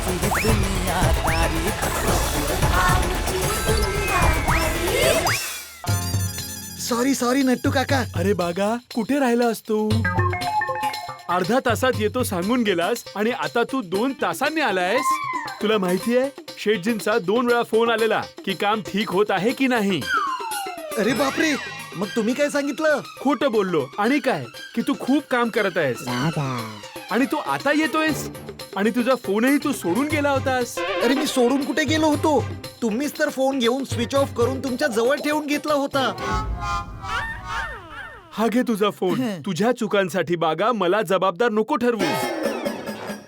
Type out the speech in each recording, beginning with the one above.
आमची दुनियादारी. सॉरी नट्टू काका. अरे बागा, कुठे राहिलास तू? अर्धा तासात येतो सांगून गेलास आणि आता तू 2 तासांनी आलायस. तुला माहितीये शेठजींचा 2 वेळा फोन आलेला की काम ठीक होत आहे की नाही. अरे बापरे, मग तुम्ही काय सांगितलं? खोटं बोललो आणि काय की तू खूप काम करत आहेस आणि तू आता येतोयस आणि तुझा फोनही तू सोडून गेला होतास. अरे मी सोडून कुठे गेलो होतो? तुम्हीच तर फोन घेऊन स्विच ऑफ करून तुमच्या जवळ ठेवून घेतला होता. हा घे तुझा फोन. तुझ्या चुकांसाठी बागा मला जबाबदार नको ठरवू.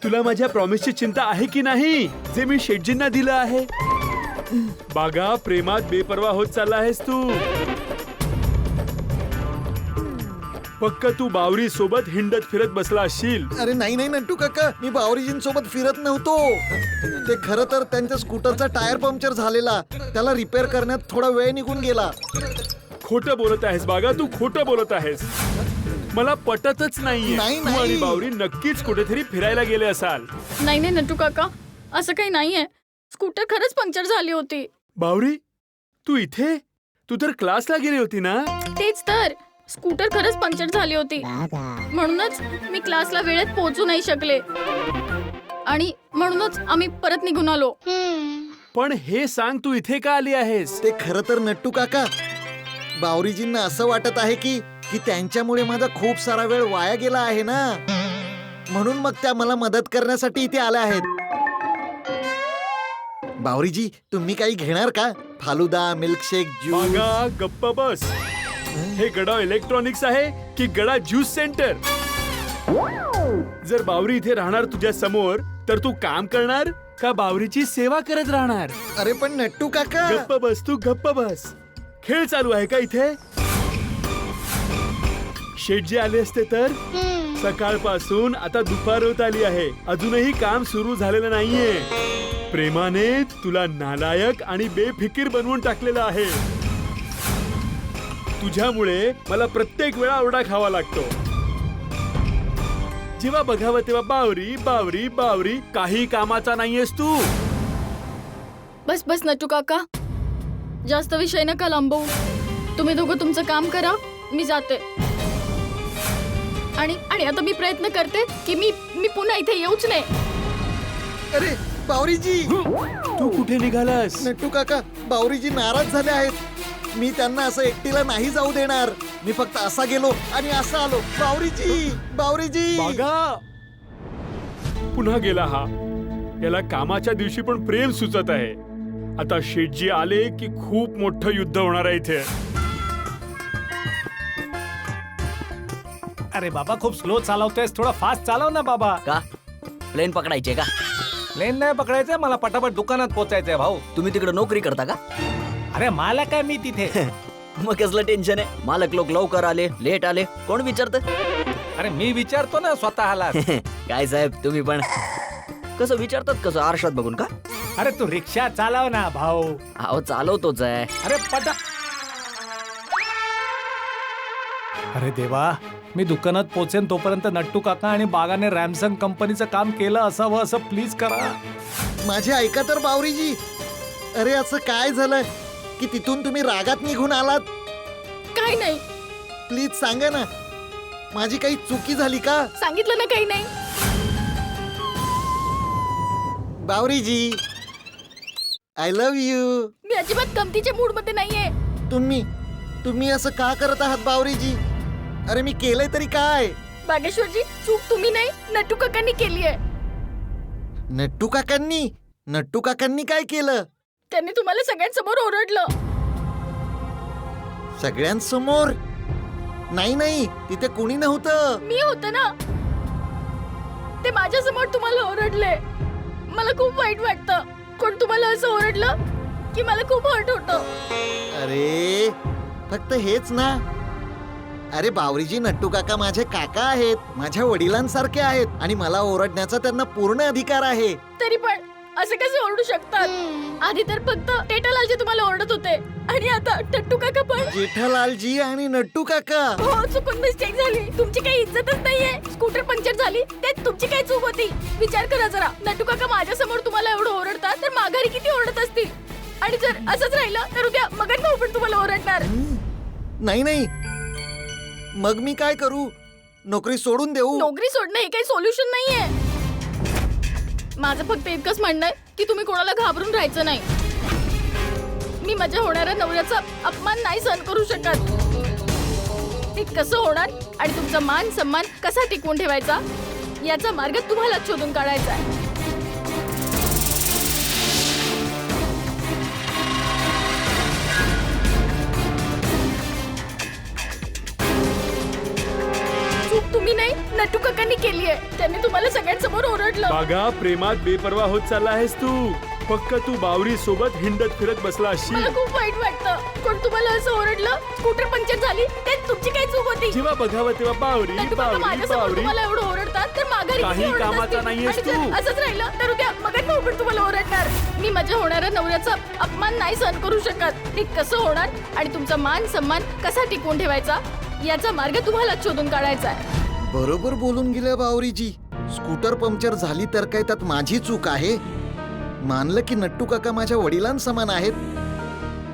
तुला माझ्या प्रॉमिसची चिंता आहे की नाही जे मी शेठजींना दिलं आहे? बागा, प्रेमात बेपर्वा होत चालला आहेस तू. पक्क तू बावरी सोबत हिंडत फिरत बसला असशील. अरे नाही नट्टू काका, मी बावरीजींसोबत फिरत नव्हतो. ते खरं तर त्यांच्या स्कूटरचा टायर पंक्चर झालेला, त्याला रिपेअर करण्यात थोडा वेळ निघून गेला. खोटं बोलत आहेस बागा, तू खोटं बोलत आहेस. मला पटतच नाहीये. नाही, तू आणि नाही. बावरी नक्कीच कुठेतरी फिरायला गेले असाल. नाही नट्टू काका, असं काही नाहीये. स्कूटर खरंच पंक्चर झाली होती. बावरी, तू इथे? तू तर क्लासला गेली होती ना? तेच तर, स्कूटर खरंच पंक्चर झाली होती. म्हणूनच मी क्लासला वेळेत पोहोचू नाही शकले आणि म्हणूनच आम्ही परत निघून आलो. पण हे सांग, तू इथे का आली आहेस? ते खरं तर नट्टू काका, बावरीजींना असं वाटत आहे की त्यांच्यामुळे माझा खूप सारा वेळ वाया गेला आहे ना, म्हणून मग त्या मला मदत करण्यासाठी इथे आल्या आहेत. बावरीजी, तुम्ही काही घेणार का? Falooda, milkshake, juice? बागा, गप्प बस. हे गडा इलेक्ट्रॉनिक्स आहे की गडा ज्यूस सेंटर? जर बावरी इथे राहणार तुझ्या समोर तर तू काम करणार का बावरीची सेवा करत राहणार? अरे पण नट्टू काका. गप्प बस, तू गप्प बस. खेळ चालू आहे का इथे? शेठजी आले असते तर? सकाळपासून आता दुपार होत आली आहे, अजूनही काम सुरू झालेलं नाहीये. प्रेमाने तुला नालायक आणि बेफिकीर बनवून टाकलेलं आहे. तुझ्यामुळे मला प्रत्येक वेळा ओरडा खावा लागतो. जेव्हा बघावं तेव्हा बावरी बावरी बावरी. काही कामाचा नाहीयेस तू. बस बस नट्टू काका, जास्त विषय नका लांबवू. तुम्ही दोघं तुमचं काम करा, मी जाते. आणि आता मी प्रयत्न करते की मी पुन्हा इथे येऊच नाही. अरे बावरीजी. तू कुठे निघालास? नट्टू काका, बावरीजी नाराज झाले आहेत. मी त्यांना असं एकटीला नाही जाऊ देणार. मी फक्त असा गेलो आणि असा आलो. बावरीजी. बागा, पुन्हा गेला हा. याला कामाच्या दिवशी पण प्रेम सुचत आहे. आता शेठजी आले की खूप मोठं युद्ध होणार आहे इथे. अरे बाबा, खूप स्लो चालवतोयस, थोडा फास्ट चालव ना बाबा. का प्लेन पकडायचे का? प्लेन नाही पकडायचंय, मला पटापट दुकानात पोहोचायचंय भाऊ. तुम्ही तिकडे नोकरी करता का? अरे मला काय, मी तिथे. मग कसलं टेन्शन आहे? मालक लोक लवकर आले, लेट आले, कोण विचारत? अरे मी विचारतो ना स्वतःला. काय साहेब, तुम्ही पण कसं विचारतात? कसं आरशात बघून का? अरे तू रिक्षा चालव ना भाऊ. अहो चालवतोच आहे. अरे अरे देवा, मी दुकानात पोचेन तोपर्यंत नट्टू काका आणि बागाने रॅमसन कंपनीचं काम केलं असावं, असं प्लीज करा. माझे ऐका तर बावरीजी. अरे असं काय झालं की तिथून तुम्ही रागात निघून आलात? काही नाही. प्लीज सांगा ना, माझी काही चुकी झाली का? सांगितलं ना काही नाही. Bawariji, I love you. मी अजिबात गमतीच्या मूड मध्ये नाहीये. तुम्ही असं का करत आहात बावरीजी? अरे मी केलंय तरी काय? बागेश्वरजी, चूक तुम्ही नाही, नट्टू काकांनी केली आहे. नट्टू काकांनी काय केलं? त्यांनी तुम्हाला सगळ्यांसमोर ओरडलं. सगळ्यांसमोर? नाही, तिथे कोणी नव्हतं. मी होते ना. ते माझ्या समोर तुम्हाला ओरडले. मला खूप वाईट वाटतं. कोण तुम्हाला असं ओरडलं की मला खूप हर्ट होतं. अरे फक्त हेच ना. अरे बावरीजी, नट्टू काका माझे काका आहेत, माझ्या वडिलांसारखे आहेत आणि मला ओरडण्याचा त्यांना पूर्ण अधिकार आहे. तरी पण असे कसे ओरडू शकतात? आधी तर फक्त टेटालालजी तुम्हाला ओरडत होते आणि आता टट्टू काका पण. जेठालालजी आणि नट्टू काका. हो, चुकून मिस्टेक झाली. तुमची काही इज्जतच नाहीये. स्कूटर पंक्चर झाली ते तुमची काय चूक होती? विचार करा जरा. नट्टू काका माझ्या समोर तुम्हाला एवढं ओरडतात तर माघारी किती ओरडत असतील. आणि जर असंच राहिलं तर उद्या मगन भाऊ पण तुम्हाला ओरडणार. नाही नाही, मग मी काय करू? नोकरी सोडून देऊ? नोकरी सोडणं हे काही सोल्युशन नाहीये. माझं फक्त इतकंच म्हणणं आहे की तुम्ही कोणाला घाबरून राहायचं नाही. मी माझ्या होणाऱ्या नवऱ्याचा अपमान नाही सहन करू शकत. ते कसं होणार आणि तुमचा मान सन्मान कसा टिकवून ठेवायचा याचा मार्ग तुम्हाला शोधून काढायचा आहे. चूक तुम्ही नाही, नट्टू काकांनी केली आहे. त्यांनी तुम्हाला सगळ्यांसमोर ओरडलं. बागा, प्रेमात बेपर्वा होत चालला आहेस तू. फक्त तू बावरी सोबत हिंडत फिरत बसला मला असशील. खूप वाईट वाटतं. कोण तुम्हाला असं ओरडलं? स्कूटर पंक्चर झाली ते तुमची काय चूक होती? जेव्हा बघावं तेव्हा बावरी नट्टू काका बावरी माझ्यासमोर बावरी. तुम्हाला एवढं ओरडतात तर माघारी काही किती ओरडत कामाचा असतील? नाहीयेस आणि जर तू. असंच राहिलं तर उद्या मगन भाऊ पण तुम्हाला ओरडणार. मी माझ्या होणाऱ्या नवऱ्याचा अपमान नाही सहन करू शकत. ते कसं होणार आणि तुमचा मान सन्मान कसा टिकवून ठेवायचा याचा मार्ग तुम्हाला शोधून काढायचा आहे. बरोबर बोलून गेल्या बावरीजी. स्कूटर पंक्चर झाली तर काय त्यात माझी चूक आहे? मानलं की नट्टू काका माझ्या वडिलांसमान आहेत,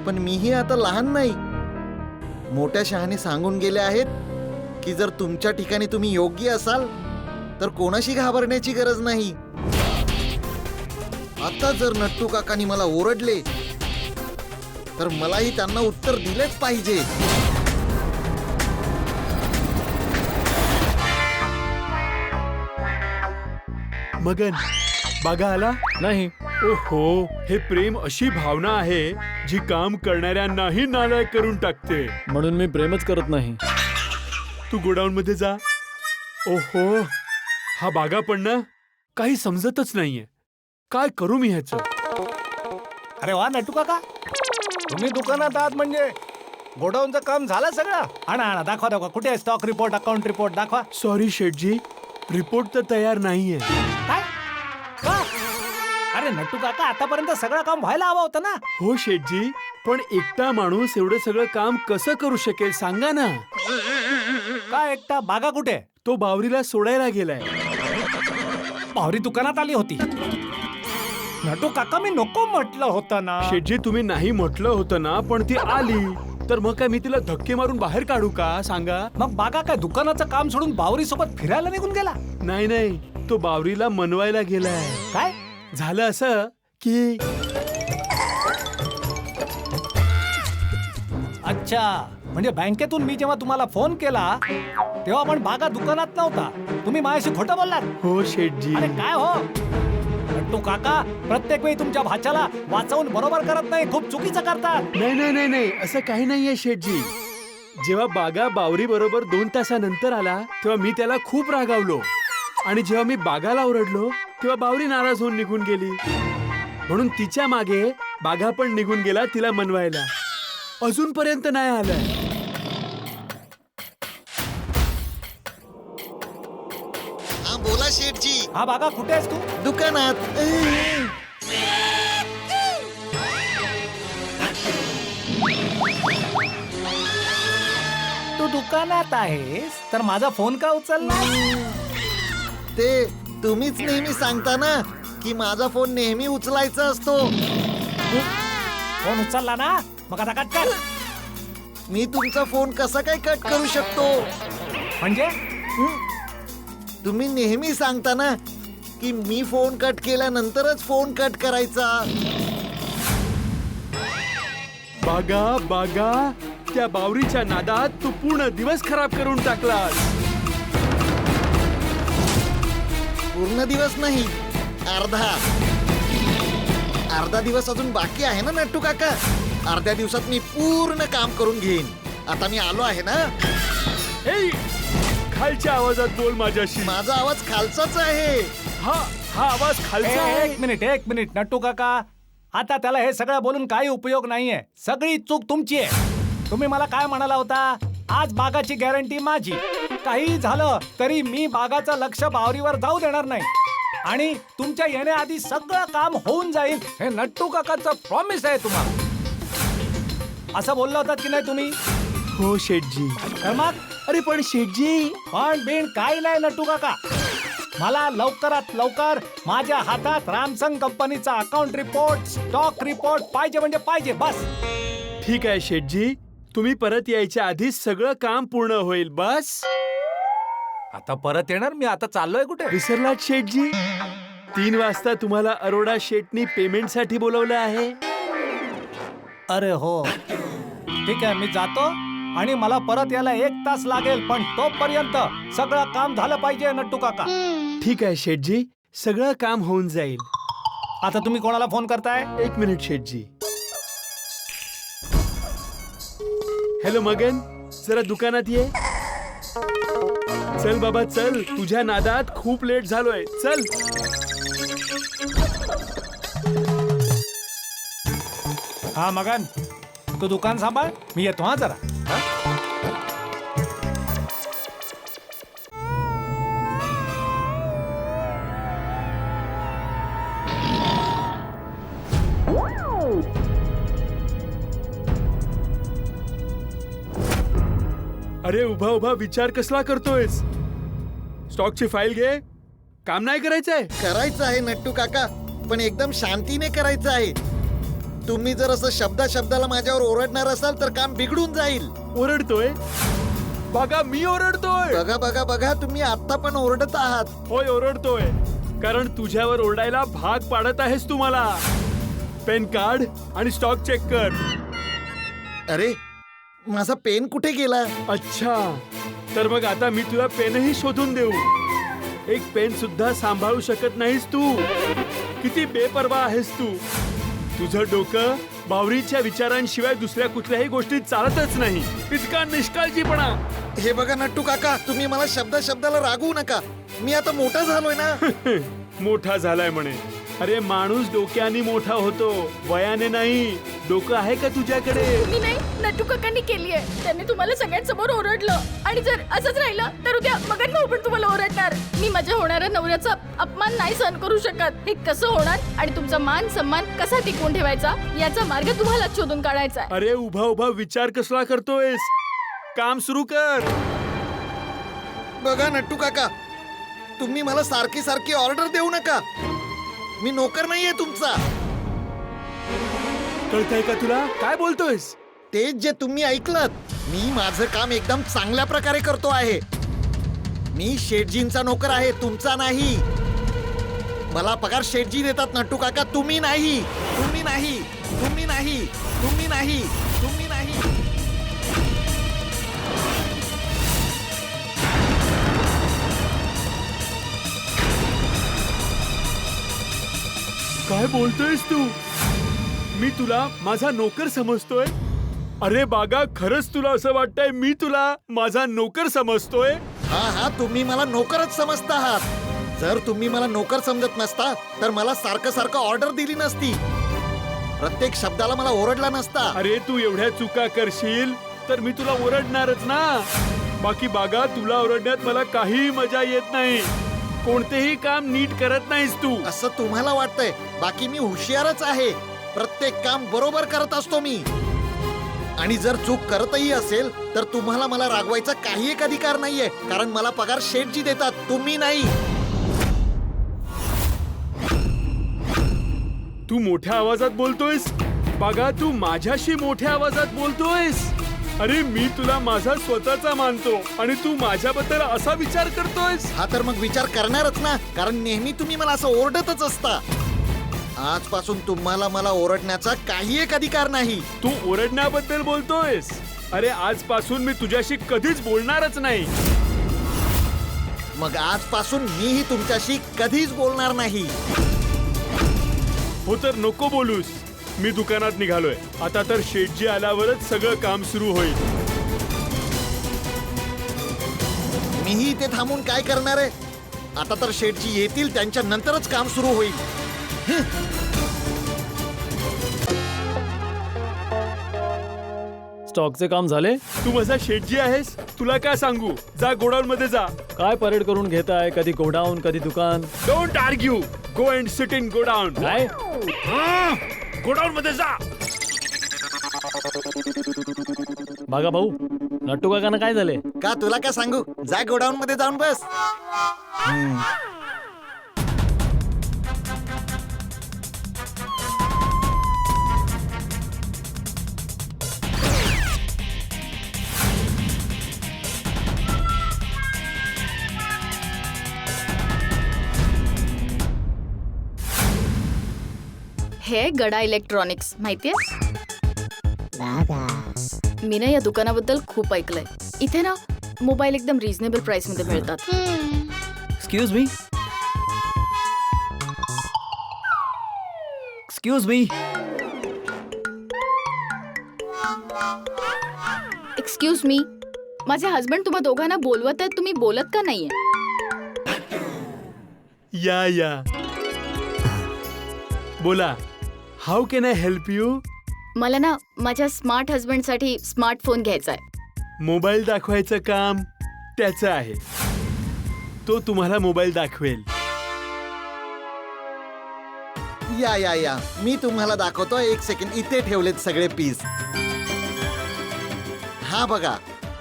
पण मीही आता लहान नाही. मोठ्या शहाने सांगून गेले आहेत की जर तुमच्या ठिकाणी तुम्ही योग्य असाल तर कोणाशी घाबरण्याची गरज नाही. आता जर नट्टू काकांनी मला ओरडले तर मलाही त्यांना उत्तर दिलेच पाहिजे. मगन, बागा आला नाही. ओहो, हे प्रेम अशी भावना आहे जी काम करणाऱ्यांनाही नालायक करून टाकते. म्हणून मी प्रेमच करत नाही. तू गोडाऊन मध्ये जा. ओहो, हा बागा पण ना काही समजतच नाहीये. काय करू मी ह्याचं? अरे वा नट्टू काका, तुम्ही दुकानात आहात म्हणजे गोडाऊनचं काम झालं सगळं. आणा आणा, दाखवा दाखवा. कुठे आहे स्टॉक रिपोर्ट, अकाउंट रिपोर्ट? दाखवा. सॉरी शेठजी, रिपोर्ट तर तयार नाहीये. काय? का? अरे नट्टू काका, आतापर्यंत सगळं काम व्हायला हवं होतं ना. हो शेठजी, पण एकटा माणूस एवढं सगळं काम कसं करू शकेल सांगा ना. काय एकटा? बागा कुठे? तो बावरीला सोडायला गेलाय. बावरी दुकानात आली होती. नट्टू काका, मी नको म्हटलं होतं ना. शेठजी, तुम्ही नाही म्हटलं होतं ना, पण ती आली तर मग काय मी तिला धक्के मारून बाहेर काढू का सांगा? मग बागा काय दुकानाचं काम सोडून बावरी सोबत फिरायला निघून गेला? नाही नाही, तो बावरीला मनवायला गेलाय. काय झालं असं की अच्छा, म्हणजे बँकेतून मी जेव्हा तुम्हाला फोन केला तेव्हा पण बागा दुकानात नव्हता. तुम्ही माझ्याशी खोटं बोललात. हो शेठजी. अरे काय हो नट्टू काका, प्रत्येक वेळी तुमच्या भाच्याला वाचवून बरोबर करत नाही, खूप चुकीचं करतात. नाही नाही नाही नाही, असं काही नाहीये शेठजी. जेव्हा बागा बावरी बरोबर 2 तासानंतर आला तेव्हा मी त्याला खूप रागावलो आणि जेव्हा मी बागाला ओरडलो तेव्हा बावरी नाराज होऊन निघून गेली. म्हणून तिच्या मागे बागा पण निघून गेला तिला मनवायला. अजूनपर्यंत नाही आलाय. हा बोला शेठजी. हा बागा, कुठे आहेस तू? दुकानात. तू दुकानात आहेस तर माझा फोन का उचलला? ते तुम्हीच नेहमी सांगता ना की माझा फोन नेहमी उचलायचा असतो. फोन उचलला ना, मग आता कट कर. मी तुमचा फोन कसा काय कट करू शकतो? म्हणजे तुम्ही नेहमी सांगता ना की मी फोन कट केल्यानंतरच फोन कट करायचा. बागा बागा, त्या बावरीच्या नादात तू पूर्ण दिवस खराब करून टाकलास. पूर्ण दिवस नाही, अर्धा दिवस अजून बाकी आहे ना नट्टू काका. अर्ध्या दिवसात मी पूर्ण काम करून घेईन. आता मी आलो आहे ना. ए, खालच्या आवाजात बोल माझ्याशी. माझा आवाज खालचाच आहे. हा आवाज खालचा आहे. एक मिनिट नट्टू काका, आता त्याला हे सगळं बोलून काही उपयोग नाहीये. सगळी चूक तुमची आहे. तुम्ही मला काय म्हणाला होता? आज बागाची गॅरंटी माझी. काही झालं तरी मी बागाचं लक्ष बावरीवर जाऊ देणार नाही. आणि तुमच्या येण्याआधी सगळं काम होऊन जाईल हे नट्टू काकाचं प्रॉमिस आहे तुम्हाला. असं बोलला होतात की नाही तुम्ही? हो शेठजी. तर मग अरे पण शेठजी, पण बिन काही नाही नट्टू काका. मला लवकरात लवकर माझ्या हातात रॅमसन कंपनीचा अकाउंट रिपोर्ट, स्टॉक रिपोर्ट पाहिजे म्हणजे पाहिजे बस. ठीक आहे शेठजी, तुम्ही परत यायच्या आधी सगळं काम पूर्ण होईल बस. आता परत येणार मी, आता चाललोय कुठे? विसरलात शेठजी, 3 वाजता तुम्हाला अरोडा शेठनी पेमेंटसाठी बोलवलं आहे. अरे हो, ठीक आहे, मी जातो आणि मला परत यायला 1 तास लागेल, पण तोपर्यंत सगळं काम झालं पाहिजे नट्टू काका. ठीक आहे शेठजी, सगळं काम होऊन जाईल. आता तुम्ही कोणाला फोन करताय? 1 मिनिट शेठजी. हॅलो मगन, जरा दुकानात ये. चल बाबा चल, तुझ्या नादात खूप लेट झालोय, चल. हा मगन, तू दुकान सांभाळ, मी येतो हा जरा. हा? अरे उभा उभा विचार कसला करतोयस? स्टॉकची फाईल घे. काम नाही करायचंय? करायचं आहे नट्टू काका, पण एकदम शांतीने करायचं आहे. तुम्ही जर असं शब्दाला माझ्यावर ओरडणार असाल तर काम बिघडून जाईल. ओरडतोय? बघा मी ओरडतोय. बघा बघा बघा, तुम्ही आता पण ओरडत आहात. होय ओरडतोय, कारण तुझ्यावर ओरडायला भाग पाडत आहेस तू मला. पेन कार्ड आणि स्टॉक चेक कर. अरे माझा पेन कुठे गेला? अच्छा, तर मग आता मी तुला पेनही शोधून देऊ. एक पेन सुद्धा सांभाळू शकत नाहीस तू. किती बेपर्वा आहेस तू. तुझं डोकं बावरीच्या विचारांशिवाय दुसऱ्या कुठल्याही गोष्टीत चालतच नाही. इतका निष्काळजीपणा. हे बघा नट्टू काका, तुम्ही मला शब्दाला रागवू नका. मी आता मोठा झालोय ना. मोठा झालाय म्हणे. अरे माणूस डोक्याने मोठा होतो, वयाने नाही. डोकं आहे का तुझ्याकडे? मी नाही, नट्टू काकांनी केली आहे. त्यांनी तुम्हाला सगळ्यांसमोर ओरडलं आणि जर असंच राहिलं तर उद्या मगन भाऊ पण तुम्हाला ओरडणार. मी माझ्या होणाऱ्या नवऱ्याचा अपमान नाही सहन करू शकत. हे कसं होणार आणि तुमचा मान सन्मान कसा टिकवून ठेवायचा याचा मार्ग तुम्हाला शोधून काढायचा आहे. अरे उभा उभा विचार कसला करतोयस? काम सुरू कर. बघा नट्टू काका, तुम्ही मला सारखी ऑर्डर देऊ नका. मी नोकर नाहीये तुमचा. कळतंय का तुला? काय बोलतोयस? तेच जे तुम्ही ऐकलत. मी माझं काम एकदम चांगल्या प्रकारे करतो आहे. मी शेठजींचा नोकर आहे, तुमचा नाही. मला पगार शेठजी देतात नट्टू काका, तुम्ही नाही. तुम्ही नाही, तुम्ही नाही, तुम्ही नाही, तुम्ही नाही. काय बोलतोयस तू? मी तुला माझा नोकर समजतोय? अरे बागा, खरंच तुला असं वाटतंय मी तुला माझा नोकर समजतोय? हा, तुम्ही मला नोकरच समजत आहात. जर तुम्ही मला नोकर समजत नसता तर मला सारखं ऑर्डर दिली नसती. प्रत्येक शब्दाला मला ओरडला नसता. अरे तू एवढ्या चुका करशील तर मी तुला ओरडणारच ना. बाकी बागा, तुला ओरडण्यात मला काही मजा येत नाही. कोणतेही काम नीट करत नाहीस तू. असं तुम्हाला वाटतंय. बाकी मी हुशारच आहे. प्रत्येक काम बरोबर करत असतो मी. आणि जर चूक करतही असेल तर तुम्हाला मला रागवायचा काही एक अधिकार नाहीये, कारण मला पगार शेठजी देतात, तुम्ही नाही. तू मोठ्या आवाजात बोलतोयस? बागा, तू माझ्याशी मोठ्या आवाजात बोलतोयस? अरे मी तुला माझा स्वतःचा मानतो आणि तू माझ्याबद्दल असा विचार करतोयस? हा तर मग विचार करणारच ना, कारण नेहमी तुम्ही मला असं ओरडतच असता. आजपासून तुम्हाला मला ओरडण्याचा काही एक अधिकार नाही. तू ओरडण्याबद्दल बोलतोयस? अरे आजपासून मी तुझ्याशी कधीच बोलणारच नाही. मग आजपासून मीही तुमच्याशी कधीच बोलणार नाही. हो तर नको बोलूस. मी दुकानात निघालोय. आता तर शेठजी आल्यावरच सगळं काम सुरू होईल. मीही इथे थांबून काय करणार आहे? आता तर शेठजी येतील, त्यांच्या नंतरच काम सुरू होईल. स्टॉकचे काम झाले? तू माझा शेठजी आहेस तुला काय सांगू, जा गोडाऊन मध्ये जा. काय परेड करून घेताय? कधी गोडाऊन कधी दुकान. Don't argue, go and sit in godown. काय गोडाऊन मध्ये जा. बागा भाऊ, नट्टू काकांना काय झाले? का तुला काय सांगू, जा गोडाऊन मध्ये जाऊन बस. हे गडा इलेक्ट्रॉनिक्स माहितीये? मी ना या दुकानाबद्दल खूप ऐकलंय. इथे ना मोबाईल एकदम रिझनेबल प्राइस मध्ये मिळतात. Excuse me. Excuse me. Excuse me, माझे हस्बंड तुम्हा दोघांना बोलवत आहेत, तुम्ही बोलत का नाहीये? या बोला. How can I help you? मला ना माझ्या स्मार्ट हस्बंडसाठी स्मार्टफोन घ्यायचा आहे. मोबाईल दाखवायचं काम त्याचं आहे. तो तुम्हाला मोबाईल दाखवेल. या मी तुम्हाला दाखवतो. एक सेकंड, इथे ठेवलेत सगळे पीस. हा बघा,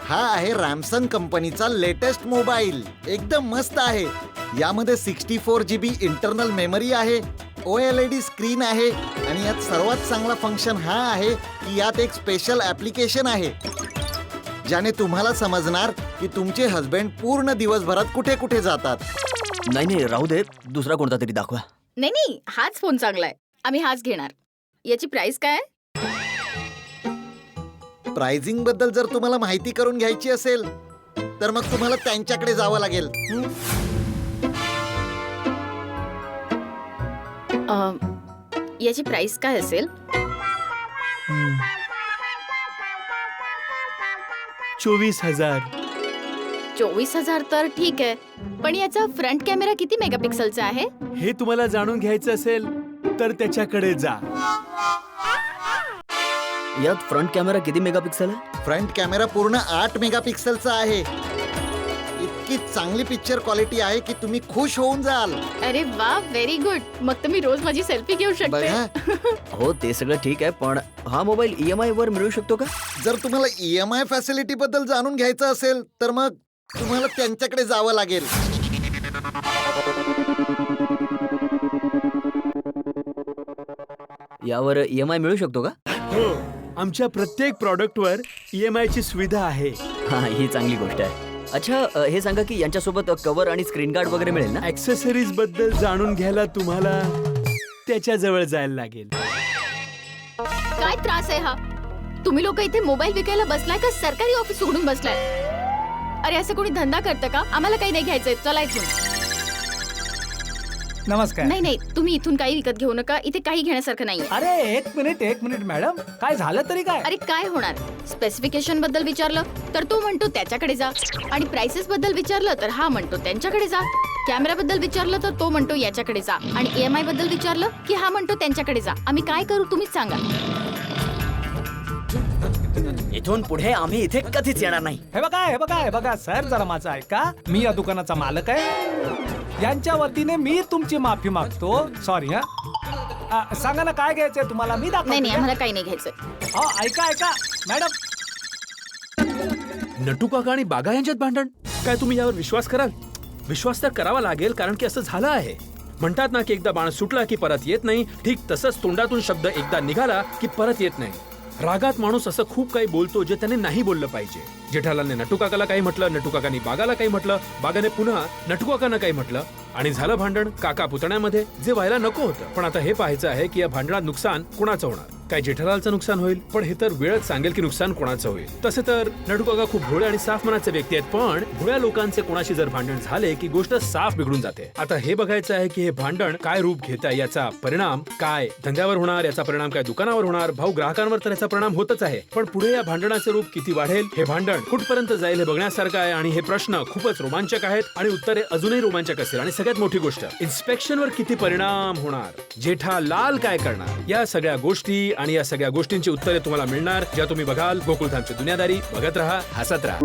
हा आहे रॅमसन कंपनीचा लेटेस्ट मोबाईल. एकदम मस्त आहे. यामध्ये 64 GB इंटरनल मेमरी आहे, OLED स्क्रीन आहे आणि यात सर्वात चांगला फंक्शन हा आहे की यात एक स्पेशल ऍप्लिकेशन आहे ज्याने तुम्हाला समजणार की तुमचे हस्बंड पूर्ण दिवसभरात कुठे कुठे जातात. नाही राहू दे, दुसरा कोणता तरी दाखवा. नाही, हाच फोन चांगला आहे. आम्ही हाच घेणार. याची प्राइस काय आहे? प्राइसिंग बद्दल जर तुम्हाला माहिती करून घ्यायची असेल तर मग तुम्हाला त्यांच्याकडे जावं लागेल. याची प्राइस काय असेल? 24,000. 24,000 तर ठीक आहे, पण याचा फ्रंट कॅमेरा किती मेगापिक्सलचा आहे? हे तुम्हाला जाणून घ्यायचं असेल तर त्याच्याकडे जा. यात फ्रंट कॅमेरा किती मेगापिक्सल आहे? फ्रंट कॅमेरा पूर्ण 8 मेगापिक्सलचा आहे. इतकी चांगली पिक्चर क्वालिटी आहे की तुम्ही खुश होऊन जाल. अरे वा, व्हेरी गुड. मग तर मी रोज माझी सेल्फी घेऊ शकते. बघा, हो ते सगळं ठीक आहे, पण हा मोबाईल EMI वर मिळू शकतो का? जर तुम्हाला EMI फॅसिलिटी बद्दल जाणून घ्यायचं असेल तर मग तुम्हाला त्यांच्याकडे जावं लागेल. यावर EMI मिळू शकतो का? हो, आमच्या प्रत्येक प्रॉडक्टवर EMI ची सुविधा आहे. हा, ही चांगली गोष्ट आहे. अच्छा, हे सांगा की यांच्यासोबत कव्हर आणि स्क्रीन गार्ड वगैरे मिळेल ना? ऍक्सेसरीज बद्दल जाणून घ्यायला तुम्हाला त्याच्या जवळ जायला लागेल. काय त्रास आहे हा? तुम्ही लोक इथे मोबाईल विकायला बसलाय का सरकारी ऑफिस उघडून बसलाय? अरे असं कोणी धंदा करतं का? आम्हाला काही नाही घ्यायचंय, चला इथून. नमस्कार. नाही, तुम्ही इथून काही विकत घेऊ नका. इथे काही घेण्यासारखं नाहीये. अरे एक मिनिट मॅडम, काय झालं तरी काय? अरे काय होणार? स्पेसिफिकेशन बद्दल विचारलं तर तो म्हणतो त्याच्याकडे जा, आणि प्राइसेस बद्दल विचारलं तर हा म्हणतो त्यांच्याकडे जा. कॅमेरा बद्दल विचारलं तर तो म्हणतो याच्याकडे जा, आणि EMI बद्दल विचारलं की हा म्हणतो त्यांच्याकडे जा. आम्ही काय करू तुम्हीच सांगा. इथून पुढे आम्ही इथे कधीच येणार नाही. हे बघा सर, जरा माझं ऐका. मी या दुकानाचा मालक आहे. यांच्या वतीने मी तुमची माफी मागतो. सॉरी. सांगा ना काय घ्यायचंय तुम्हाला, मी दाखवतो. नाही, आम्हाला काही नाही घ्यायचंय. हो, ऐका मॅडम. नटू काका आणि बागा यांच्यात भांडण? काय तुम्ही यावर विश्वास कराल? विश्वास तर करावा लागेल, कारण की असं झालं आहे. म्हणतात ना की एकदा बाण सुटला की परत येत नाही, ठीक तसंच तोंडातून शब्द एकदा निघाला की परत येत नाही. रागात माणूस असं खूप काही बोलतो जे त्याने नाही बोललं पाहिजे. जेठालालने नटू काकाला काही म्हटलं, नटू काकानी बागाला काही म्हटलं, बागाने पुन्हा नटू काकांना काही म्हटलं, आणि झालं भांडण काका पुतण्यामध्ये, जे व्हायला नको होतं. पण आता हे पाहायचं आहे की या भांडणात नुकसान कोणाचं होणार. काय जेठालालचं नुकसान होईल, पण हे तर वेळच सांगेल की नुकसान कोणाचं होईल. तसे तर नटू काका खूप भोळे आणि साफ मनाचे व्यक्ती आहेत, पण भोळ्या लोकांचे कोणाशी जर भांडण झाले की गोष्ट साफ बिघडून जाते. आता हे बघायचं आहे की हे भांडण काय रूप घेत आहे, याचा परिणाम काय धंद्यावर होणार, याचा परिणाम काय दुकानावर होणार, भाऊ ग्राहकांवर तर याचा परिणाम होतच आहे. पण पुढे या भांडणाचे रूप किती वाढेल, हे भांडण कुठपर्यंत जाईल हे बघण्यासारखं आहे. आणि हे प्रश्न खूपच रोमांचक आहेत आणि उत्तरे अजूनही रोमांचक असेल. आणि सगळ्यात मोठी गोष्ट, इन्स्पेक्शनवर किती परिणाम होणार, जेठालाल काय करणार, या सगळ्या गोष्टी आणि या सगळ्या गोष्टींची उत्तरे तुम्हाला मिळणार ज्या तुम्ही बघाल गोकुळधामची दुनियादारी. बघत रहा, हसत रहा.